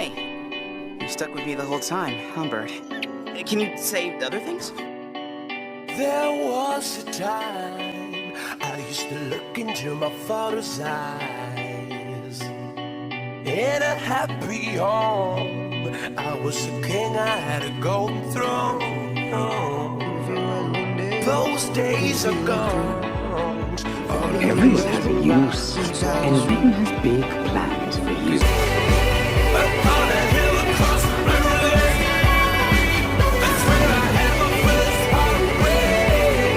Hey, you stuck with me the whole time, huh, Bird? Can you say other things? There was a time I used to look into my father's eyes. In a happy home, I was a king, I had a golden throne. Those days are gone. Everyone has a use, and Britain has big plans for you. On a hill across the river lane, that's where I had my first heartbreak.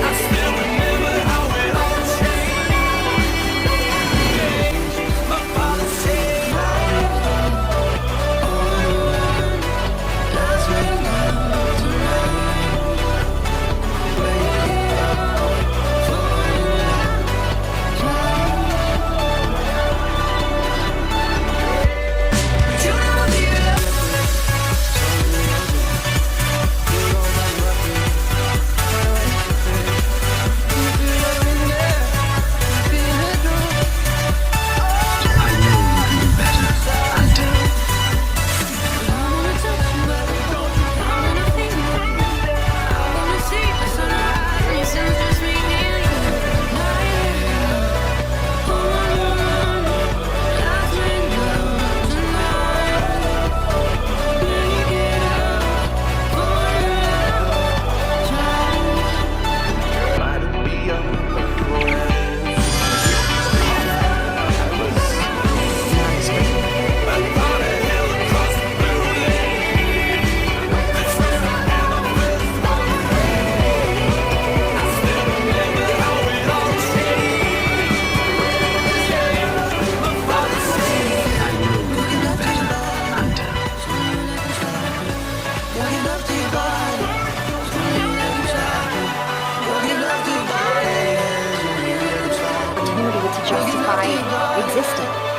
I still remember how it all changed. My father said, I know you can do better, Hunter. might be your friend. On a hill across the river lane, that's where I had my first heartbreak. I still remember how it all changed. My father said, I know you can do better, Hunter. Opportunity to justify existing.